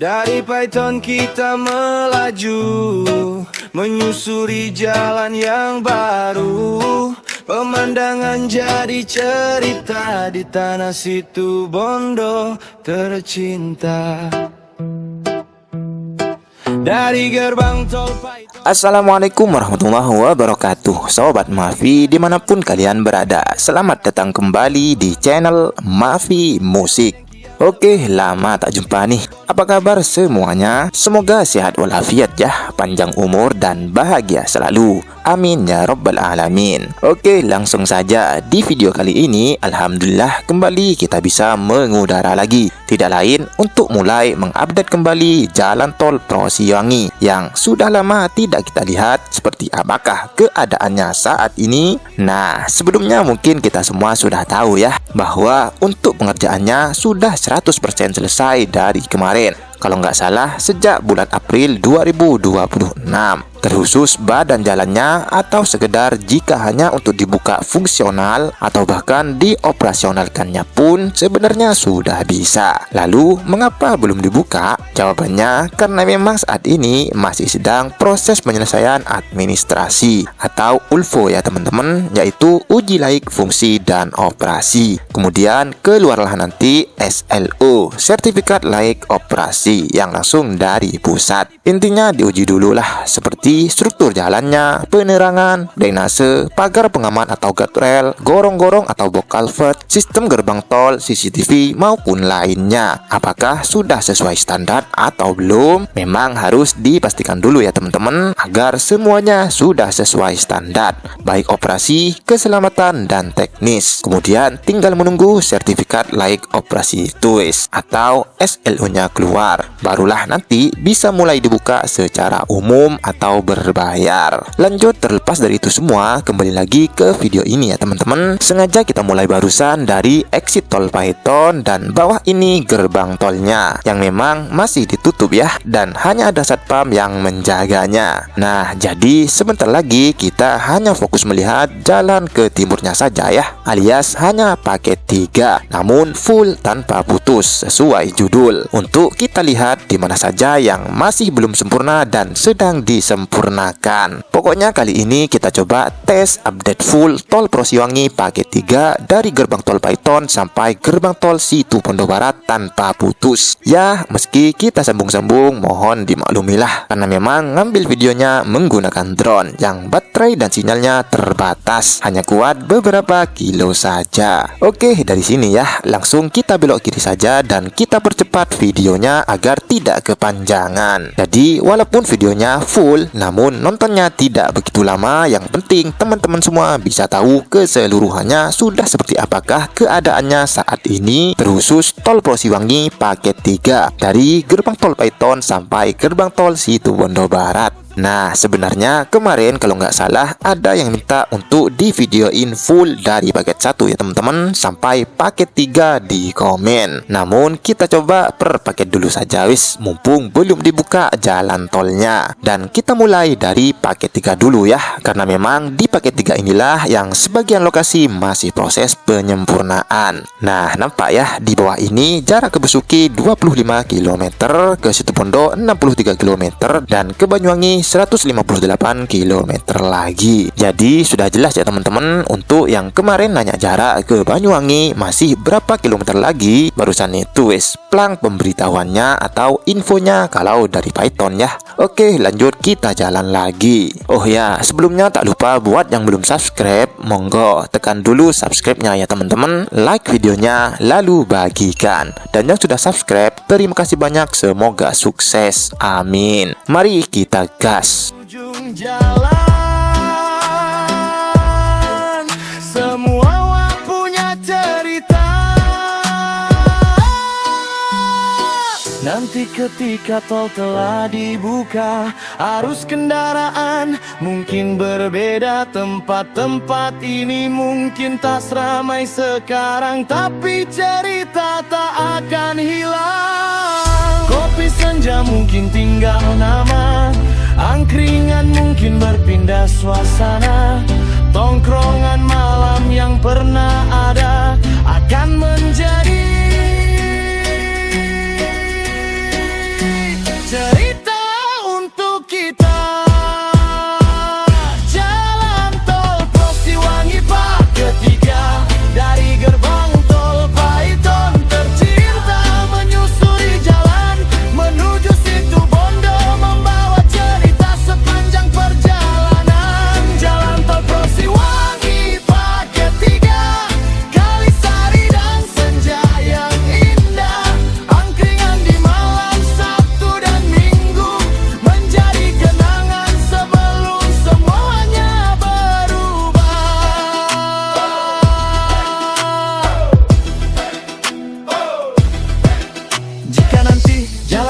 Dari Python kita melaju, menyusuri jalan yang baru. Pemandangan jadi cerita di tanah situ Bondo tercinta. Dari gerbang tol Python. Assalamualaikum warahmatullahi wabarakatuh. Sobat Mafi dimanapun kalian berada, selamat datang kembali di channel Mafi Musik. Oke, lama tak jumpa nih. Apa kabar semuanya? Semoga sehat walafiat ya, panjang umur dan bahagia selalu. Amin ya rabbal alamin. Oke, langsung saja di video kali ini alhamdulillah kembali kita bisa mengudara lagi. Tidak lain untuk mulai mengupdate kembali jalan tol Prosiwangi yang sudah lama tidak kita lihat seperti apakah keadaannya saat ini. Nah, sebelumnya mungkin kita semua sudah tahu ya bahwa untuk pengerjaannya sudah 100% selesai dari kemarin. Kalau nggak salah sejak bulan April 2026. Terkhusus badan jalannya atau sekedar jika hanya untuk dibuka fungsional atau bahkan dioperasionalkannya pun sebenarnya sudah bisa. Lalu mengapa belum dibuka? Jawabannya karena memang saat ini masih sedang proses penyelesaian administrasi atau ULFO ya teman-teman, yaitu uji laik fungsi dan operasi. Kemudian keluarlah nanti SLO, sertifikat laik operasi yang langsung dari pusat. Intinya diuji dulu lah seperti struktur jalannya, penerangan, drainase, pagar pengaman atau guardrail, gorong-gorong atau box culvert, sistem gerbang tol, CCTV maupun lainnya. Apakah sudah sesuai standar atau belum? Memang harus dipastikan dulu ya teman-teman agar semuanya sudah sesuai standar, baik operasi, keselamatan dan teknis. Kemudian tinggal menunggu sertifikat laik operasi TUIS atau SLO-nya keluar. Barulah nanti bisa mulai dibuka secara umum atau berbayar. Lanjut, terlepas dari itu semua, kembali lagi ke video ini ya teman-teman. Sengaja kita mulai barusan dari exit tol Python dan bawah ini gerbang tolnya yang memang masih ditutup ya, dan hanya ada satpam yang menjaganya. Nah, jadi sebentar lagi kita hanya fokus melihat jalan ke timurnya saja ya, alias hanya paket 3 namun full tanpa putus sesuai judul, untuk kita lihat di mana saja yang masih belum sempurna dan sedang disempurnakan. Pokoknya kali ini kita coba tes update full tol Prosiwangi paket 3 dari gerbang tol Python sampai gerbang tol Situ Bondo Barat tanpa putus. Ya, meski kita sambung-sambung mohon dimaklumilah karena memang ngambil videonya menggunakan drone yang baterai dan sinyalnya terbatas, hanya kuat beberapa kilo saja. Oke, dari sini ya langsung kita belok kiri saja dan kita percepat videonya agar tidak kepanjangan. Jadi walaupun videonya full namun nontonnya tidak begitu lama. Yang penting teman-teman semua bisa tahu keseluruhannya sudah seperti apakah keadaannya saat ini, terkhusus tol Prosiwangi paket 3 dari gerbang tol Python sampai gerbang tol Situ Bondo Barat. Nah, sebenarnya kemarin kalau nggak salah ada yang minta untuk di videoin full dari paket 1 ya teman-teman sampai paket 3 di komen. Namun kita coba per paket dulu saja wis, mumpung belum dibuka jalan tolnya. Dan kita mulai dari paket 3 dulu ya, karena memang di paket 3 inilah yang sebagian lokasi masih proses penyempurnaan. Nah, nampak ya di bawah ini jarak ke Besuki 25 km, ke Situbondo 63 km, dan ke Banyuwangi 158 km lagi. Jadi sudah jelas ya teman-teman. Untuk yang kemarin nanya jarak ke Banyuwangi masih berapa kilometer lagi, barusan itu wes plang pemberitahuannya atau infonya kalau dari Python ya. Oke, lanjut kita jalan lagi. Oh ya, sebelumnya tak lupa buat yang belum subscribe, monggo tekan dulu subscribe-nya ya teman-teman, like videonya lalu bagikan. Dan yang sudah subscribe, terima kasih banyak, semoga sukses. Amin. Mari kita gas. Ujung jalan, semua punya cerita. Nanti ketika tol telah dibuka, arus kendaraan mungkin berbeda. Tempat-tempat ini mungkin tak seramai sekarang, tapi cerita tak akan hilang. Kopi senja mungkin tinggal nama, angkringan mungkin berpindah suasana. Tongkrongan malam yang pernah ada akan menjadi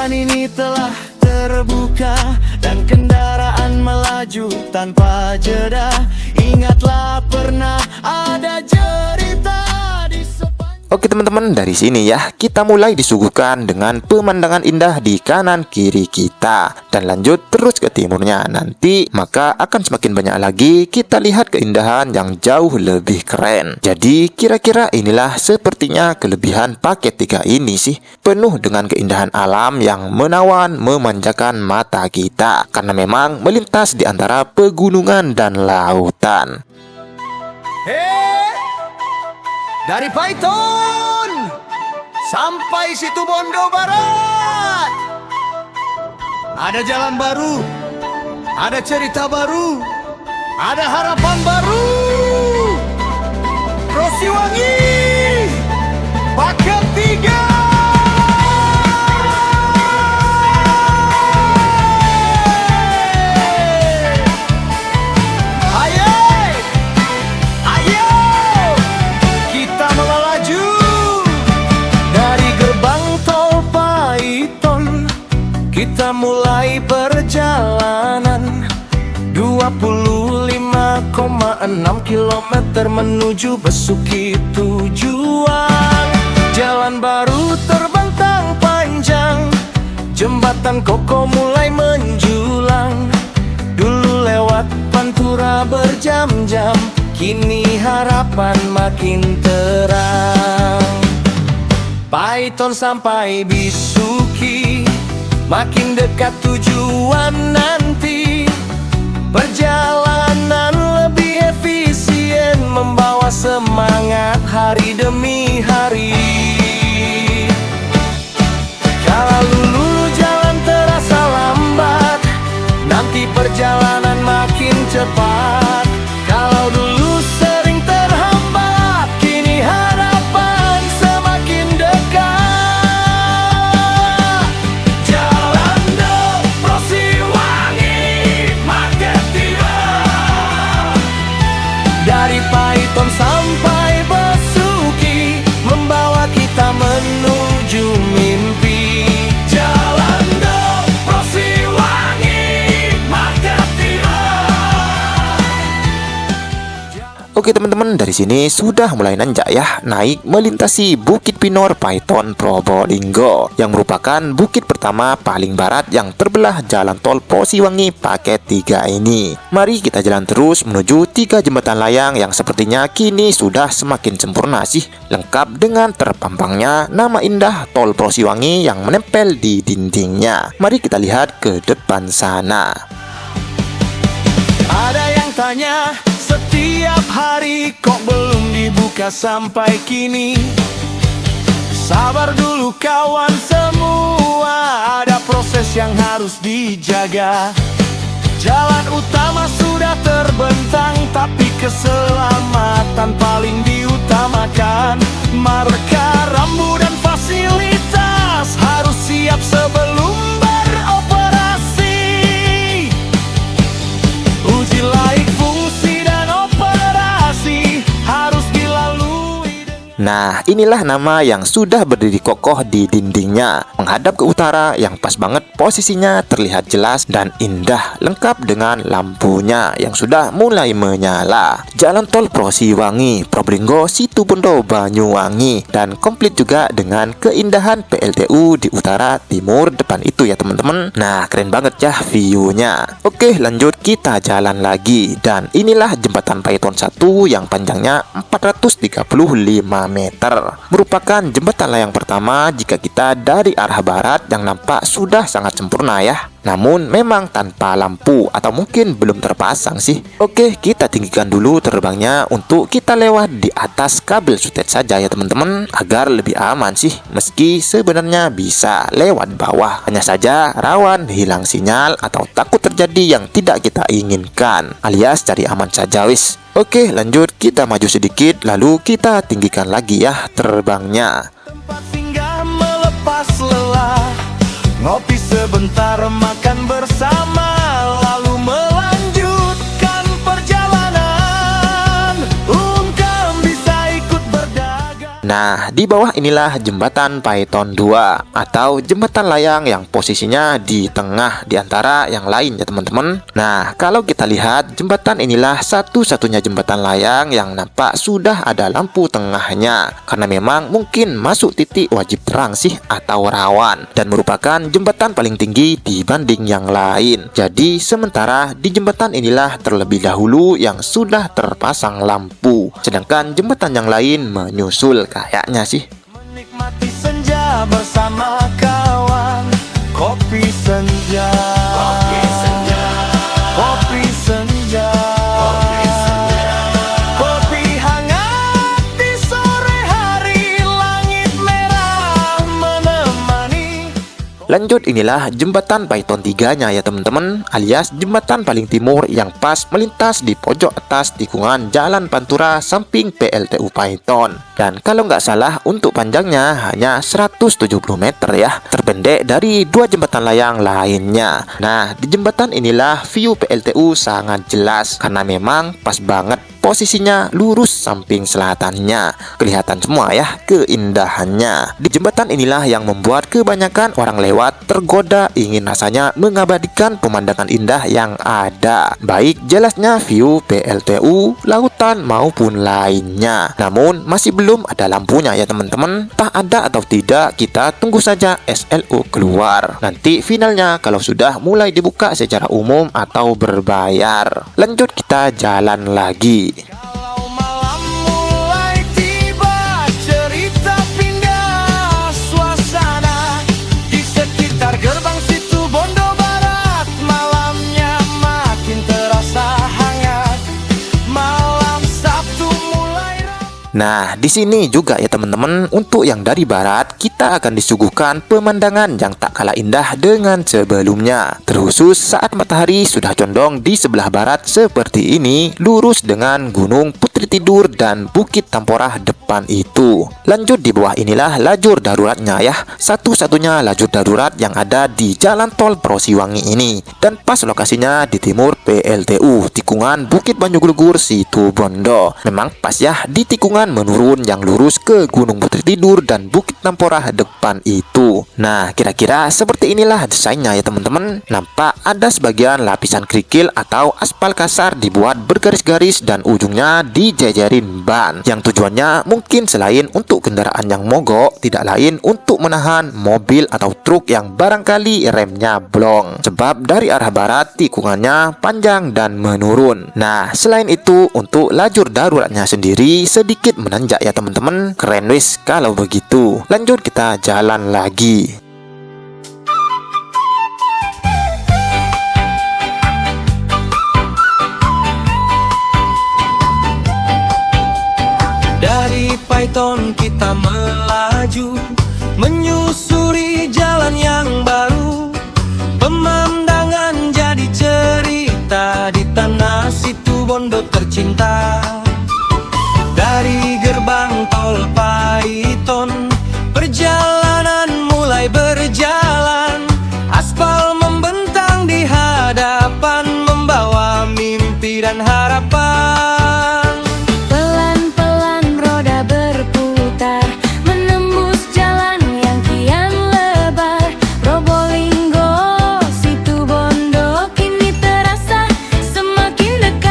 Jalan ini telah terbuka dan kendaraan melaju tanpa jeda. Ingatlah pernah ada cerita di sepanjang. Oke teman-teman, dari sini ya kita mulai disuguhkan dengan pemandangan indah di kanan kiri kita, dan lanjut terus ke timurnya nanti, maka akan semakin banyak lagi kita lihat keindahan yang jauh lebih keren. Jadi kira-kira inilah sepertinya kelebihan paket 3 ini sih, penuh dengan keindahan alam yang menawan memanjakan mata kita, karena memang melintas di antara pegunungan dan lautan. Dari Paiton sampai situ Bondo Barat, ada jalan baru, ada cerita baru, ada harapan baru. Prosiwangi paket 3. Kita mulai perjalanan 25,6 kilometer menuju Besuki tujuan. Jalan baru terbentang panjang, jembatan Koko mulai menjulang. Dulu lewat Pantura berjam-jam, kini harapan makin terang. Paiton sampai Bisuki, makin dekat tujuan nanti. Perjalanan lebih efisien, membawa semangat hari demi hari. Kalau dulu jalan terasa lambat, nanti perjalanan makin cepat. Kalau dulu sering terhambat, kini harapan semakin dekat. Dari Paiton sampai Besuki, membawa kita menuju mimpi. Jalan Do Prosiwangi Market 3. Oke teman-teman, dari sini sudah mulai nanjak ya, naik melintasi Bukit Pinor Paiton Probolinggo, yang merupakan bukit pertama paling barat yang terbelah jalan tol Prosiwangi paket 3 ini. Mari kita jalan terus menuju 3 jembatan layang yang sepertinya kini sudah semakin sempurna sih, lengkap dengan terpampangnya nama indah tol Prosiwangi yang menempel di dindingnya. Mari kita lihat ke depan sana. Ada yang tanya, setiap hari kok belum dibuka sampai kini? Sabar dulu kawan semua, ada proses yang harus dijaga. Jalan utama sudah terbentang, tapi keselamatan paling diutamakan. Marka, rambu dan fasilitas harus siap sebelum beroperasi. Uji laik fungsi dan operasi harus dilalui dengan... Nah, inilah nama yang sudah berdiri kokoh di dindingnya, menghadap ke utara, yang pas banget posisinya, terlihat jelas dan indah, lengkap dengan lampunya yang sudah mulai menyala. Jalan tol Prosiwangi, Probolinggo, Situbondo, Banyuwangi, dan komplit juga dengan keindahan PLTU di utara timur depan itu ya teman-teman. Nah, keren banget ya view-nya. Oke, lanjut kita jalan lagi, dan inilah jembatan Paiton 1 yang panjangnya 435 meter. Merupakan jembatan layang pertama jika kita dari arah barat, yang nampak sudah sangat sempurna ya. Namun memang tanpa lampu, atau mungkin belum terpasang sih. Oke, kita tinggikan dulu terbangnya untuk kita lewat di atas kabel sutet saja ya teman-teman, agar lebih aman sih. Meski sebenarnya bisa lewat bawah, hanya saja rawan hilang sinyal atau takut terjadi yang tidak kita inginkan, alias cari aman saja wis. Oke, lanjut kita maju sedikit, lalu kita tinggikan lagi ya terbangnya. Tempat singgah melepas lelah, ngopi sebentar, makan bersama, lalu melanjutkan perjalanan. Bisa ikut berdagang. Nah, di bawah inilah jembatan Python 2 atau jembatan layang yang posisinya di tengah di antara yang lain ya teman-teman. Nah, kalau kita lihat jembatan inilah satu-satunya jembatan layang yang nampak sudah ada lampu tengahnya, karena memang mungkin masuk titik wajib terang sih atau rawan, dan merupakan jembatan paling tinggi dibanding yang lain. Jadi sementara di jembatan inilah terlebih dahulu yang sudah terpasang lampu, sedangkan jembatan yang lain menyusul kayaknya sih. Menikmati senja bersama kawan. Kopi senja, kopi senja, kopi senja, kopi senja, kopi hangat di sore hari, langit merah menemani. Lanjut, inilah jembatan Python 3-nya ya teman-teman, alias jembatan paling timur yang pas melintas di pojok atas tikungan Jalan Pantura samping PLTU Python. Dan kalau nggak salah untuk panjangnya hanya 170 meter ya, terpendek dari dua jembatan layang lainnya. Nah, di jembatan inilah view PLTU sangat jelas karena memang pas banget posisinya lurus samping selatannya. Kelihatan semua ya keindahannya. Di jembatan inilah yang membuat kebanyakan orang lewat tergoda ingin rasanya mengabadikan pemandangan indah yang ada, baik jelasnya view PLTU, lautan maupun lainnya. Namun masih belum ada lampunya ya teman-teman. Tak ada atau tidak, kita tunggu saja SLO keluar. Nanti finalnya kalau sudah mulai dibuka secara umum atau berbayar. Lanjut, kita jalan lagi. Kalau malam mulai tiba, cerita pindah suasana di sekitar gerbang Situ Bondo Barat. Malamnya makin terasa hangat, malam Sabtu mulai ramai. Nah, di sini juga ya teman-teman, untuk yang dari barat kita akan disuguhkan pemandangan yang tak kalah indah dengan sebelumnya. Terkhusus saat matahari sudah condong di sebelah barat seperti ini, lurus dengan Gunung Putri Tidur dan Bukit Tamporah depan itu. Lanjut, di bawah inilah lajur daruratnya ya, satu-satunya lajur darurat yang ada di Jalan Tol Prosiwangi ini, dan pas lokasinya di timur PLTU tikungan Bukit Banyuglugur Situ Bondo. Memang pas ya di tikungan menurun yang lurus ke Gunung Putri Tidur dan Bukit Tamporah depan itu. Nah, kira-kira seperti inilah desainnya ya teman-teman. Nampak ada sebagian lapisan kerikil atau aspal kasar dibuat bergaris-garis dan ujungnya dijejerin ban, yang tujuannya mungkin selain untuk kendaraan yang mogok, tidak lain untuk menahan mobil atau truk yang barangkali remnya blong, sebab dari arah barat tikungannya panjang dan menurun. Nah, selain itu untuk lajur daruratnya sendiri sedikit menanjak ya teman-teman. Keren wis kalau begitu. Lanjut, kita jalan lagi. Dari Python kita melaju, menyusuri jalan yang baru. Pemandangan jadi cerita di tanah Situ Bondo tercinta. Dari gerbang tol Python, perjalanan mulai berjalan. Aspal membentang di hadapan, membawa mimpi dan harapan. Pelan-pelan roda berputar, menembus jalan yang kian lebar. Probolinggo, Situ Bondo kini terasa semakin dekat.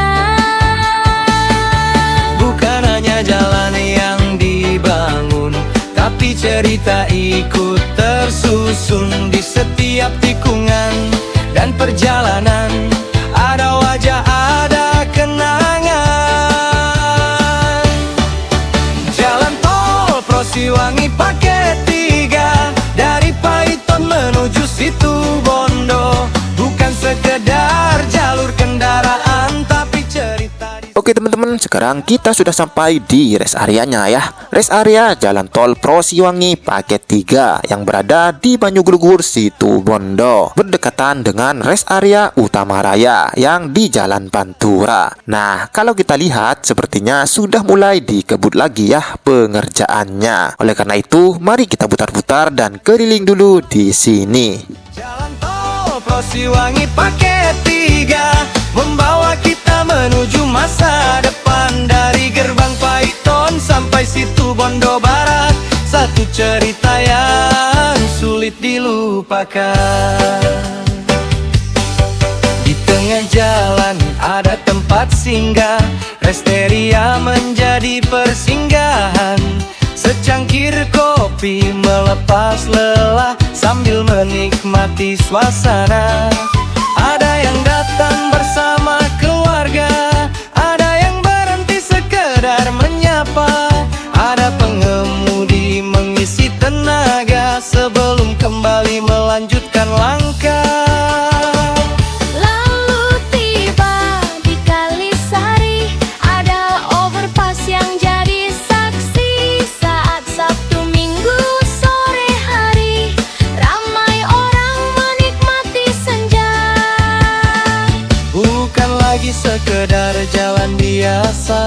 Bukan hanya jalan yang dibangun, tapi cerita ikut tersusun. Di setiap tikungan dan perjalanan ada wajah, ada kenangan. Jalan tol Prosiwangi paket 3, dari Python menuju Situ Bondo. Bukan sekedar jalur kendaraan, tapi cerita di... Oke teman-teman, sekarang kita sudah sampai di rest areanya ya. Rest area Jalan Tol Prosiwangi paket 3 yang berada di Banyuglugur Situ Bondo, berdekatan dengan rest area utama raya yang di Jalan Pantura. Nah, kalau kita lihat sepertinya sudah mulai dikebut lagi ya pengerjaannya. Oleh karena itu, mari kita putar-putar dan keliling dulu di sini. Jalan tol Prosiwangi paket 3 membawa kita menuju masa depan. Dari gerbang Python sampai Situ Bondo Barat, satu cerita yang sulit dilupakan. Di tengah jalan ada tempat singgah, Resteria menjadi persinggahan. Secangkir kopi melepas lelah sambil menikmati suasana. Ada yang datang bersama keluarga, ada yang berhenti sekedar menyapa. Ada pengemudi mengisi tenaga sebelum kembali melanjutkan langkah. Lalu tiba di Kalisari, ada overpass yang jadi saksi. Saat Sabtu Minggu sore hari, ramai orang menikmati senja. Bukan lagi sekedar jalan biasa,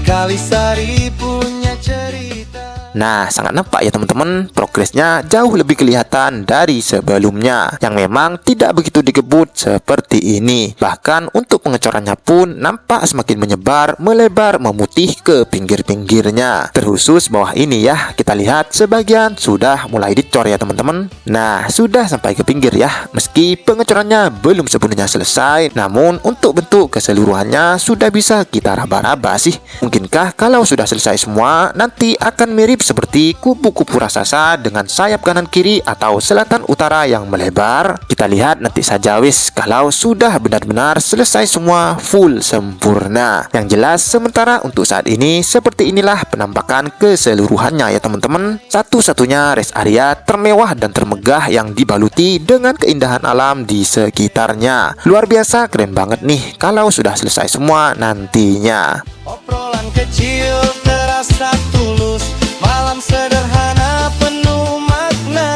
Kalisari punya cerita. Nah, sangat nampak ya teman-teman, progresnya jauh lebih kelihatan dari sebelumnya yang memang tidak begitu dikebut seperti ini. Bahkan untuk pengecorannya pun nampak semakin menyebar, melebar, memutih ke pinggir-pinggirnya. Terkhusus bawah ini ya, kita lihat sebagian sudah mulai dicor ya teman-teman. Nah, sudah sampai ke pinggir ya. Meski pengecorannya belum sepenuhnya selesai, namun untuk bentuk keseluruhannya sudah bisa kita raba-raba sih. Mungkinkah kalau sudah selesai semua, nanti akan mirip seperti kupu-kupu raksasa dengan sayap kanan kiri atau selatan utara yang melebar? Kita lihat nanti saja wis kalau sudah benar-benar selesai semua full sempurna. Yang jelas sementara untuk saat ini seperti inilah penampakan keseluruhannya ya teman-teman. Satu-satunya rest area termewah dan termegah yang dibaluti dengan keindahan alam di sekitarnya. Luar biasa keren banget nih kalau sudah selesai semua nantinya. Obrolan kecil terasa tulus, malam sederhana penuh makna.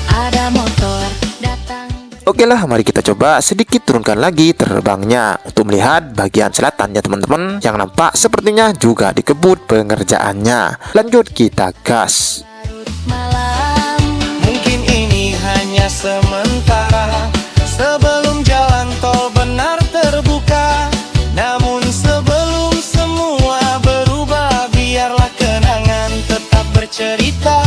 Ada motor datang. Oke lah, mari kita coba sedikit turunkan lagi terbangnya untuk melihat bagian selatan ya teman-teman, yang nampak sepertinya juga dikebut pengerjaannya. Lanjut kita gas. Malam Mungkin ini hanya sementara sebelum jalan tol benar terbuka. Namun sebelum semua berubah, biarlah kenangan tetap bercerita.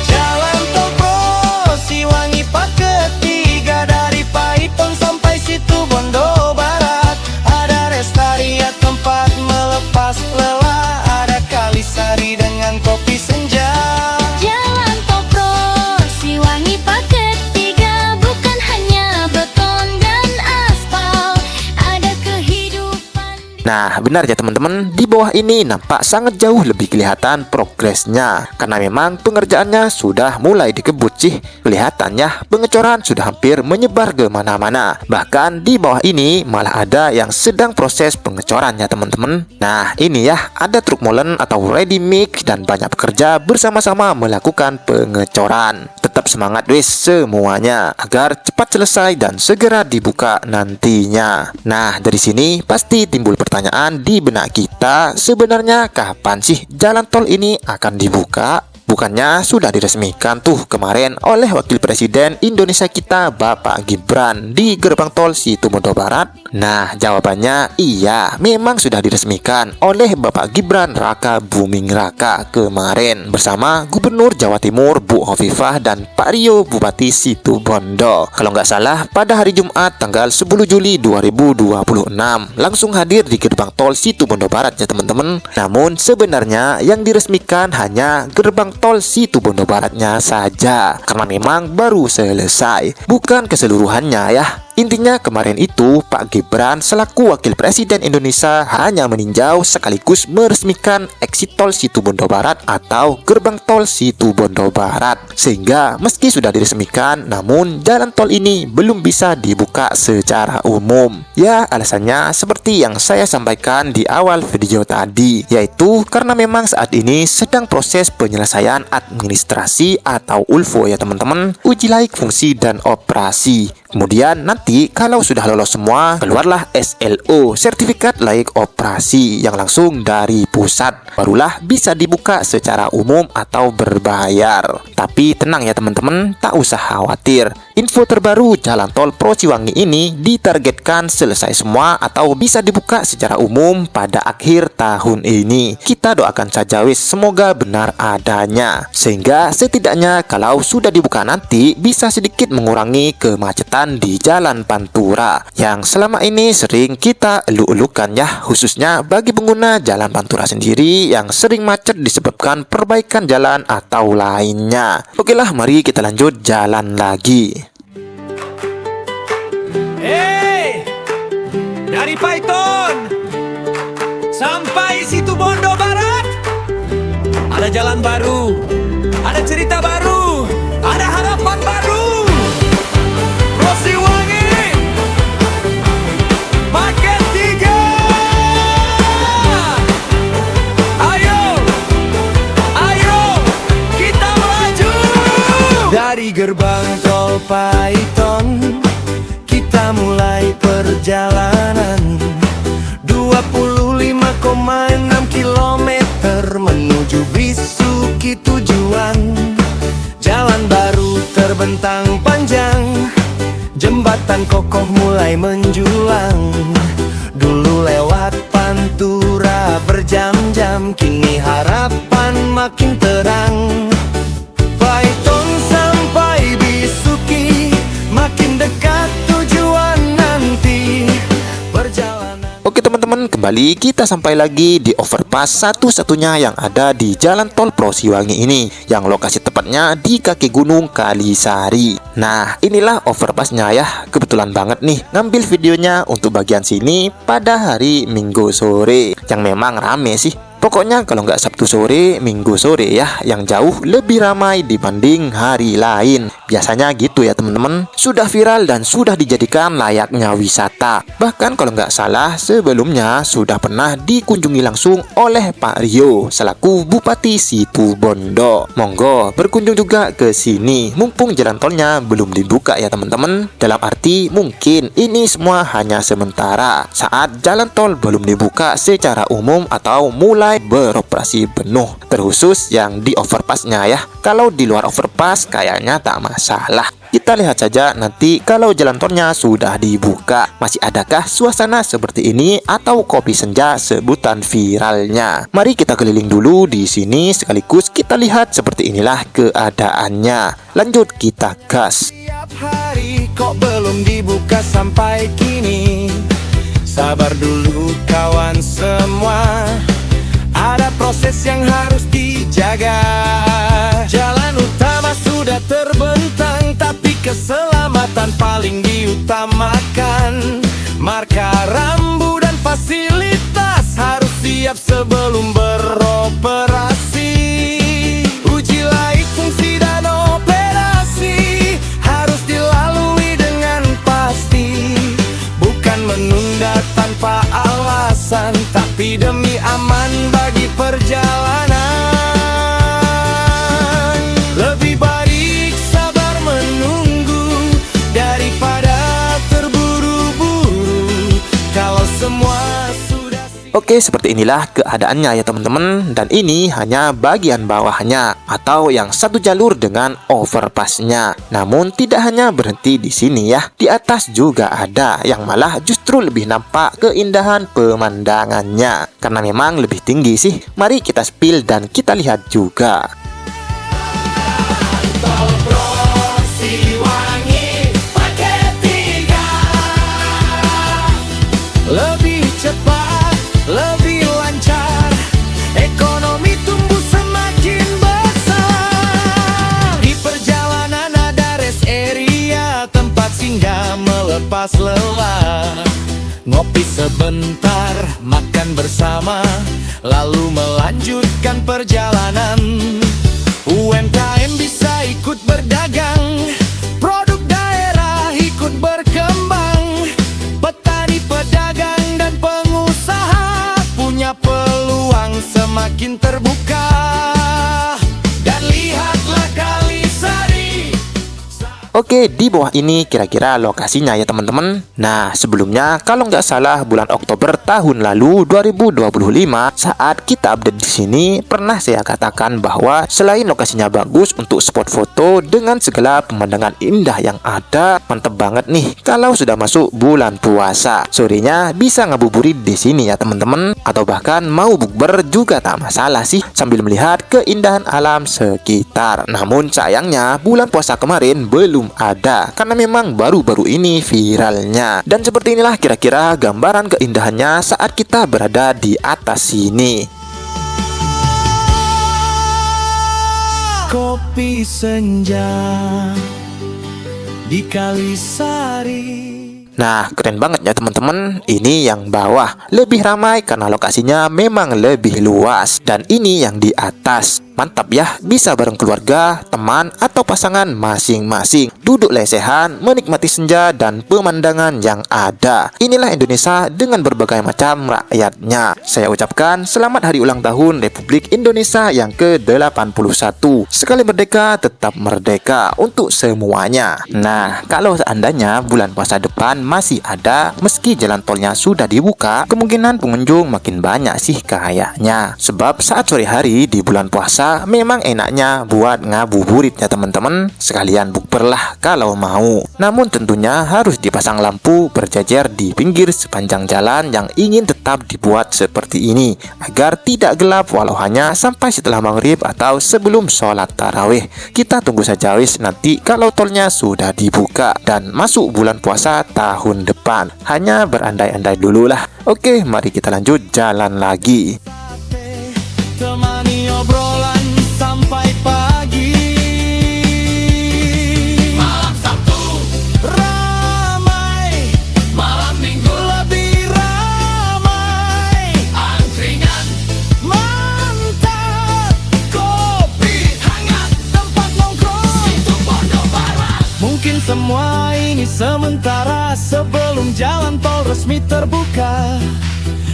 Jalan tol Prosiwangi paket 3 dari Paiton sampai situ Bondo Barat. Ada Restaria tempat melepas lelah, ada Kalisari dengan kopi senja. Jalan tol Prosiwangi paket 3, bukan hanya beton dan aspal, ada kehidupan. Nah, benar ya teman-teman, di bawah ini nampak sangat jauh lebih kelihatan progresnya karena memang pengerjaannya sudah mulai dikebut sih. Kelihatannya pengecoran sudah hampir menyebar ke mana-mana. Bahkan di bawah ini malah ada yang sedang proses pengecoran ya teman-teman. Nah, ini ya, ada truk molen atau ready mix dan banyak pekerja bersama-sama melakukan pengecoran. Tetap semangat wis semuanya agar cepat selesai dan segera dibuka nantinya. Nah, dari sini pasti timbul pertanyaan di benak kita, sebenarnya kapan sih jalan tol ini akan dibuka? Bukannya sudah diresmikan tuh kemarin oleh Wakil Presiden Indonesia kita Bapak Gibran di gerbang tol Situbondo Barat? Nah, jawabannya iya, memang sudah diresmikan oleh Bapak Gibran Raka Buming Raka kemarin bersama Gubernur Jawa Timur Bu Hovifah dan Pak Rio Bupati Situbondo. Kalau nggak salah pada hari Jumat tanggal 10 Juli 2026 langsung hadir di gerbang tol Situbondo Barat ya teman-teman. Namun sebenarnya yang diresmikan hanya gerbang tol Situbondo Baratnya saja karena memang baru selesai, bukan keseluruhannya ya. Intinya kemarin itu Pak Gibran selaku Wakil Presiden Indonesia hanya meninjau sekaligus meresmikan exit tol Situbondo Barat atau gerbang tol Situbondo Barat. Sehingga meski sudah diresmikan, namun jalan tol ini belum bisa dibuka secara umum. Ya, alasannya seperti yang saya sampaikan di awal video tadi, yaitu karena memang saat ini sedang proses penyelesaian administrasi atau ULFO ya teman-teman, uji laik fungsi dan operasi. Kemudian nanti kalau sudah lolos semua, keluarlah SLO, sertifikat layak operasi yang langsung dari pusat. Barulah bisa dibuka secara umum atau berbayar. Tapi tenang ya teman-teman, tak usah khawatir. info terbaru jalan tol Prosiwangi ini ditargetkan selesai semua atau bisa dibuka secara umum pada akhir tahun ini. Kita doakan saja wis, semoga benar adanya. Sehingga setidaknya kalau sudah dibuka nanti bisa sedikit mengurangi kemacetan di Jalan Pantura yang selama ini sering kita elu-elukan ya, khususnya bagi pengguna Jalan Pantura sendiri yang sering macet disebabkan perbaikan jalan atau lainnya. Oke lah, mari kita lanjut jalan lagi. Hey, dari Python sampai situ Bondo Barat, ada jalan baru, ada cerita baru, ada harapan baru. Prosiwangi, paket 3. Ayo, ayo, kita melaju. Dari gerbang tol Python kita mulai perjalanan 25,6 kilometer menuju Bisuki tujuan. Jalan baru terbentang panjang, jembatan kokoh mulai menjulang. Dulu lewat Pantura berjam-jam, kini harapan makin terang. Python sampai Bisuki, makin dekat tujuan nanti. Perjalanan. Oke teman-teman, kembali kita sampai lagi di overpass satu-satunya yang ada di jalan tol Prosiwangi ini, yang lokasi tepatnya di kaki Gunung Kalisari. Nah, inilah overpassnya ya. Kebetulan banget nih ngambil videonya untuk bagian sini pada hari Minggu sore, yang memang rame sih. Pokoknya kalau nggak Sabtu sore, Minggu sore ya, yang jauh lebih ramai dibanding hari lain. Biasanya gitu ya teman-teman. Sudah viral dan sudah dijadikan layaknya wisata. Bahkan kalau nggak salah sebelumnya sudah pernah dikunjungi langsung oleh Pak Rio selaku Bupati Situbondo. Monggo berkunjung juga ke sini. Mumpung jalan tolnya belum dibuka ya teman-teman. Dalam arti mungkin ini semua hanya sementara saat jalan tol belum dibuka secara umum atau mulai beroperasi penuh, terkhusus yang di overpassnya ya. Kalau di luar overpass kayaknya tak masalah. Kita lihat saja nanti kalau jalan tolnya sudah dibuka, masih adakah suasana seperti ini atau kopi senja sebutan viralnya. Mari kita keliling dulu di sini sekaligus kita lihat seperti inilah keadaannya. Lanjut, kita gas. Tiap hari kok belum dibuka sampai kini. Sabar dulu kawan semua, ada proses yang harus dijaga. Jalan utama sudah terbentang, tapi keselamatan paling diutamakan. Marka rambu dan fasilitas harus siap sebelum beroperasi. Uji laik fungsi dan operasi harus dilalui dengan pasti. Bukan menunda tanpa alasan, tapi demi aman bagi perjalanan. Lebih baik sabar menunggu daripada terburu-buru. Kalau semua sudah Oke, seperti inilah keadaannya ya teman-teman. Dan ini hanya bagian bawahnya atau yang satu jalur dengan overpassnya. Namun tidak hanya berhenti di sini ya. Di atas juga ada yang malah justru lebih nampak keindahan pemandangannya, karena memang lebih tinggi sih. Mari kita spill dan kita lihat juga. Tol Prosiwangi paket 3. Lebih cepat, lebih lancar, ekonomi tumbuh semakin besar. Di perjalanan ada rest area, tempat singgah melepas lelah. Ngopi sebentar, makan bersama, lalu melanjutkan perjalanan. UMKM bisa ikut berdagang, produk daerah ikut berkembang. Petani, pedagang, dan pengusaha punya peluang semakin terbuka. Dan lihatlah Kalisari. Oke, di bawah ini kira-kira lokasinya ya teman-teman. Nah, sebelumnya kalau nggak salah bulan Oktober tahun lalu 2025 saat kita update di sini pernah saya katakan bahwa selain lokasinya bagus untuk spot foto dengan segala pemandangan indah yang ada, mantep banget nih kalau sudah masuk bulan puasa. Sorenya bisa ngabuburit di sini ya teman-teman, atau bahkan mau bukber juga tak masalah sih sambil melihat keindahan alam sekitar. Namun sayangnya bulan puasa kemarin belum ada karena memang baru-baru ini viralnya. Dan seperti inilah kira-kira gambaran keindahannya saat kita berada di atas sini. Kopi senja di Kalisari. Nah, keren banget ya teman-teman. Ini yang bawah lebih ramai karena lokasinya memang lebih luas. Dan ini yang di atas. Mantap ya, bisa bareng keluarga, teman, atau pasangan masing-masing. Duduk lesehan, menikmati senja dan pemandangan yang ada. Inilah Indonesia dengan berbagai macam rakyatnya. Saya ucapkan selamat hari ulang tahun Republik Indonesia yang ke-81. Sekali merdeka, tetap merdeka untuk semuanya. Nah, kalau seandainya bulan puasa depan masih ada, meski jalan tolnya sudah dibuka, kemungkinan pengunjung makin banyak sih kayaknya. Sebab saat sore hari di bulan puasa memang enaknya buat ngabuburit ya teman-teman. Sekalian bukber lah kalau mau. Namun tentunya harus dipasang lampu berjajar di pinggir sepanjang jalan yang ingin tetap dibuat seperti ini agar tidak gelap walau hanya sampai setelah maghrib atau sebelum sholat tarawih. Kita tunggu saja wis nanti kalau tolnya sudah dibuka dan masuk bulan puasa tahun depan. Hanya berandai-andai dulu lah. Oke, mari kita lanjut jalan lagi. Temani obrolan sampai pagi. Malam Sabtu ramai, malam Minggu lebih ramai. Angkringan mantap, kopi hangat, tempat nongkrong itu Bondo Barat. Mungkin semua ini sementara sebelum jalan tol resmi terbuka.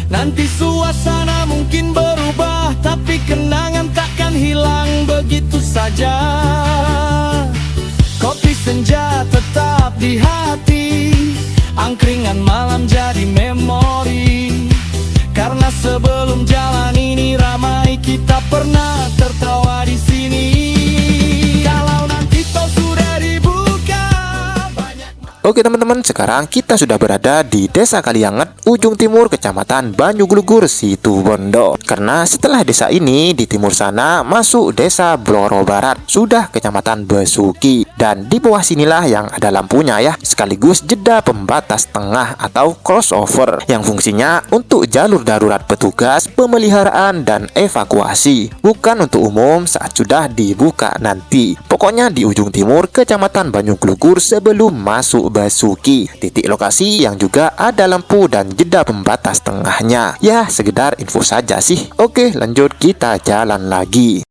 Nanti suasana mungkin berubah, tapi kenangan takkan hilang begitu saja. Kopi senja tetap di hati, angkringan malam jadi memori. Karena sebelum jalan ini ramai, kita pernah tertawa di sini. Kalau nanti tol sudah dibuka, Oke teman-teman, sekarang kita sudah berada di Desa Kalianget, ujung timur Kecamatan Banyuglugur, Situbondo. Karena setelah desa ini di timur sana masuk Desa Bloro Barat, sudah Kecamatan Besuki. Dan di bawah sinilah yang ada lampunya ya, sekaligus jeda pembatas tengah atau crossover yang fungsinya untuk jalur darurat petugas, pemeliharaan dan evakuasi, bukan untuk umum saat sudah dibuka nanti. Pokoknya di ujung timur Kecamatan Banyuglugur sebelum masuk Besuki, titik lokasi yang juga ada lampu dan jeda pembatas tengahnya. Ya, sekedar info saja sih. Oke, lanjut kita jalan lagi.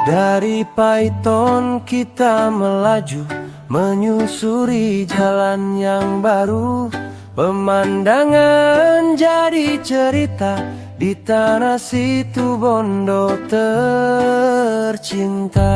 Dari Paiton kita melaju, menyusuri jalan yang baru. Pemandangan jadi cerita di tanah Situbondo tercinta.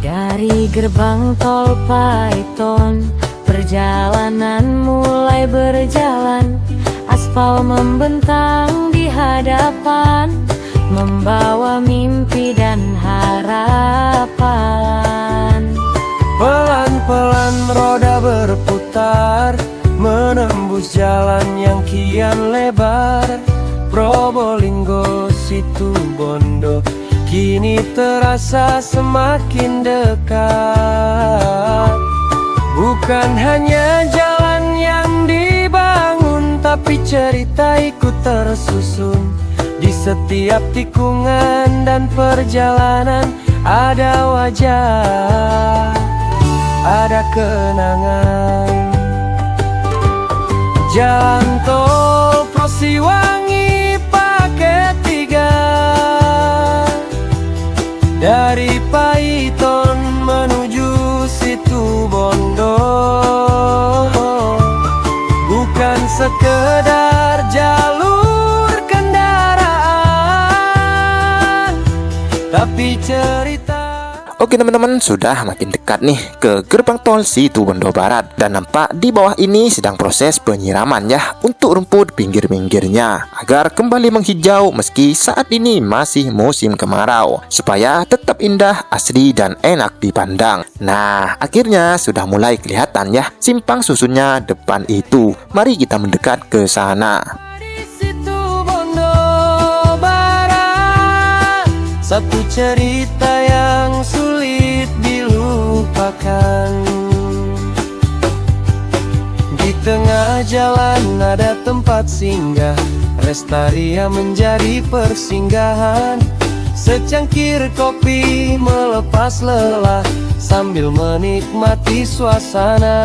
Dari gerbang tol Paiton, perjalanan mulai berjalan. Aspal membentang di hadapan, membawa mimpi dan harapan. Pelan-pelan roda berputar, menembus jalan yang kian lebar. Probolinggo, Situbondo kini terasa semakin dekat. Bukan hanya jalan yang dibangun, tapi cerita ikut tersusun. Di setiap tikungan dan perjalanan ada wajah, ada kenangan. Jalan tol Prosiwangi paket 3 Dari Paiton menuju Situ Bondo, bukan sekedar jalur kendaraan, tapi cerita. Oke teman-teman, sudah makin dekat nih ke gerbang tol Situ Bondo Barat. Dan nampak di bawah ini sedang proses penyiraman ya untuk rumput pinggir-pinggirnya agar kembali menghijau meski saat ini masih musim kemarau, supaya tetap indah, asri, dan enak dipandang. Nah, akhirnya sudah mulai kelihatan ya simpang susunnya depan itu. Mari kita mendekat ke sana. Di Situ Bondo Barat, satu cerita yang sulit dilupakan. Di tengah jalan ada tempat singgah, Restaria menjadi persinggahan. Secangkir kopi melepas lelah sambil menikmati suasana.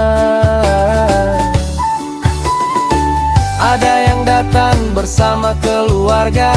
Ada yang datang bersama keluarga,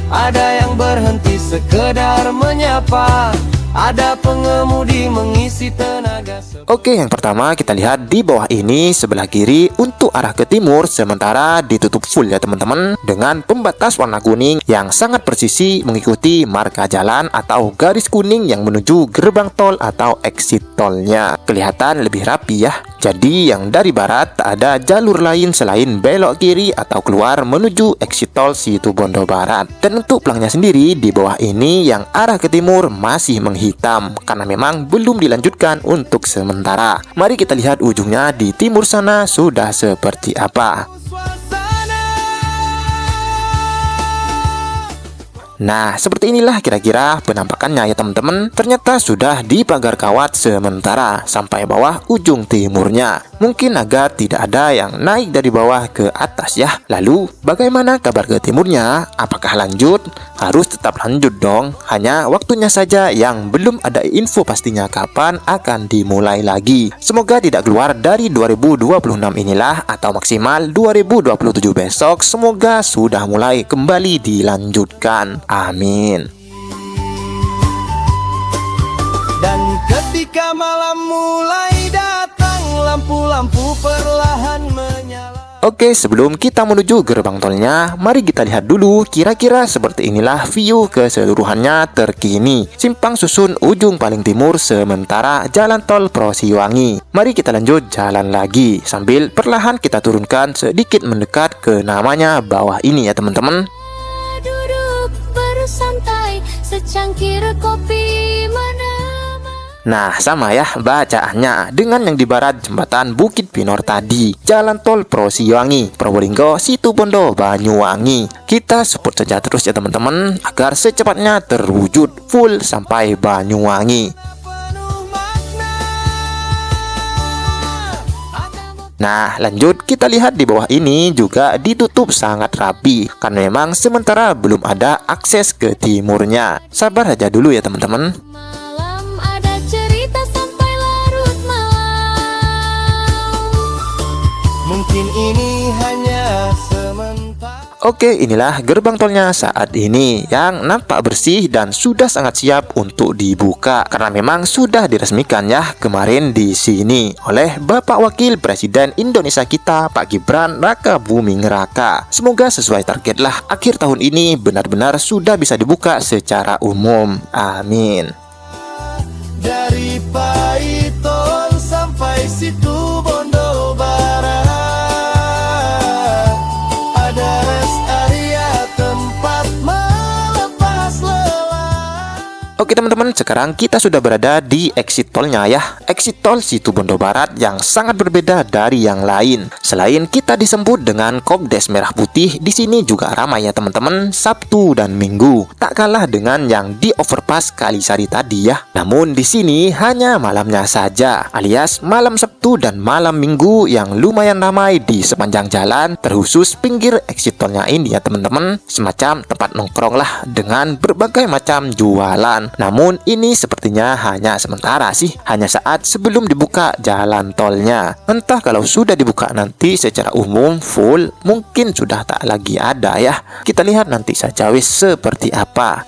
ada yang berhenti sekedar menyapa, ada pengemudi mengisi tenaga. Oke, yang pertama kita lihat di bawah ini sebelah kiri untuk arah ke timur sementara ditutup full ya teman-teman, dengan pembatas warna kuning yang sangat presisi mengikuti marka jalan atau garis kuning yang menuju gerbang tol atau exit tolnya. Kelihatan lebih rapi ya. Jadi yang dari barat tak ada jalur lain selain belok kiri atau keluar menuju exit tol Situ Bondo Barat. Dan untuk pelangnya sendiri di bawah ini yang arah ke timur masih menghitam karena memang belum dilanjutkan untuk sementara. Mari kita lihat ujungnya di timur sana sudah seperti apa. Nah, seperti inilah kira-kira penampakannya ya teman-teman. Ternyata sudah dipagar kawat sementara sampai bawah ujung timurnya. Mungkin agar tidak ada yang naik dari bawah ke atas ya. Lalu, bagaimana kabar ke timurnya? Apakah lanjut? Harus tetap lanjut dong. Hanya waktunya saja yang belum ada info pastinya kapan akan dimulai lagi. Semoga tidak keluar dari 2026 inilah atau maksimal 2027 besok. Semoga sudah mulai kembali dilanjutkan. Amin. Dan ketika malam mulai datang, lampu-lampu perlahan menyala. Oke, sebelum kita menuju gerbang tolnya, mari kita lihat dulu kira-kira seperti inilah view keseluruhannya terkini. Simpang susun ujung paling timur sementara jalan tol Prosiwangi. Mari kita lanjut jalan lagi sambil perlahan kita turunkan sedikit mendekat ke namanya bawah ini ya teman-teman. Duduk bersantai, secangkir kopi Nah, sama ya bacaannya dengan yang di barat jembatan Bukit Pinor tadi. Jalan tol Prosiwangi, Probolinggo, Situ Bondo, Banyuwangi. Kita support saja terus ya teman-teman agar secepatnya terwujud full sampai Banyuwangi. Nah, lanjut kita lihat di bawah ini juga ditutup sangat rapi karena memang sementara belum ada akses ke timurnya. Sabar aja dulu ya teman-teman. Mungkin ini hanya sementara. Oke, inilah gerbang tolnya saat ini yang nampak bersih dan sudah sangat siap untuk dibuka karena memang sudah diresmikan ya kemarin di sini oleh Bapak Wakil Presiden Indonesia kita Pak Gibran Rakabuming Raka. Semoga sesuai target lah akhir tahun ini benar-benar sudah bisa dibuka secara umum. Amin. Dari Paiton sampai Situ Bondo Barat, ada rest area tempat melepas lelah. Oke teman-teman, sekarang kita sudah berada di exit tolnya ya. Exit tol Situ Bondo Barat yang sangat berbeda dari yang lain. Selain kita disebut dengan Kopdes Merah Putih, di sini juga ramai ya teman-teman Sabtu dan Minggu. Tak kalah dengan yang di overpass Kalisari tadi ya. Namun di sini hanya malamnya saja, alias malam Sabtu dan malam Minggu yang lumayan ramai di sepanjang jalan, terkhusus pinggir exit tolnya ini ya teman-teman. Semacam tempat nongkrong lah dengan berbagai macam jualan. Namun ini sepertinya hanya sementara sih, hanya saat sebelum dibuka jalan tolnya. Entah kalau sudah dibuka nanti secara umum full, mungkin sudah tak lagi ada ya. Kita lihat nanti saja wis seperti apa.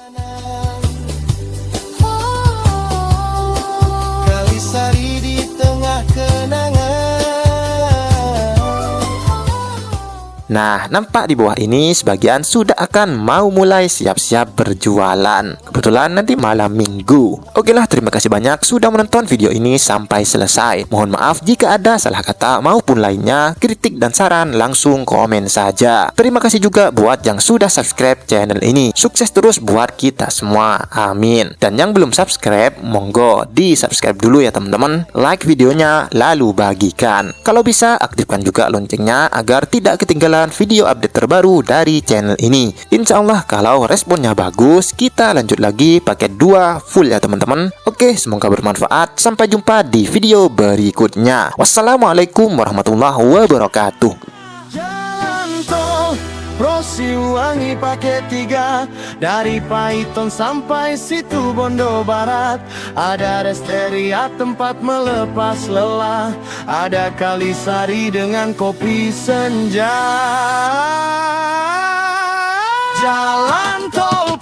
Nah, nampak di bawah ini sebagian sudah akan mau mulai siap-siap berjualan. Kebetulan nanti malam minggu. Oke lah, terima kasih banyak sudah menonton video ini sampai selesai. Mohon maaf jika ada salah kata maupun lainnya, kritik dan saran langsung komen saja. Terima kasih juga buat yang sudah subscribe channel ini. Sukses terus buat kita semua. Amin. Dan yang belum subscribe, monggo di subscribe dulu ya teman-teman. Like videonya, lalu bagikan. Kalau bisa, aktifkan juga loncengnya agar tidak ketinggalan video update terbaru dari channel ini. Insya Allah kalau responnya bagus, kita lanjut lagi paket 2 full ya teman-teman. Oke, semoga bermanfaat. Sampai jumpa di video berikutnya. Wassalamualaikum warahmatullahi wabarakatuh. Jalan tol Rosiwangi paket 3 dari Paiton sampai situ Bondo Barat. Ada rest area tempat melepas lelah. Ada Kalisari dengan kopi senja. Jalan tol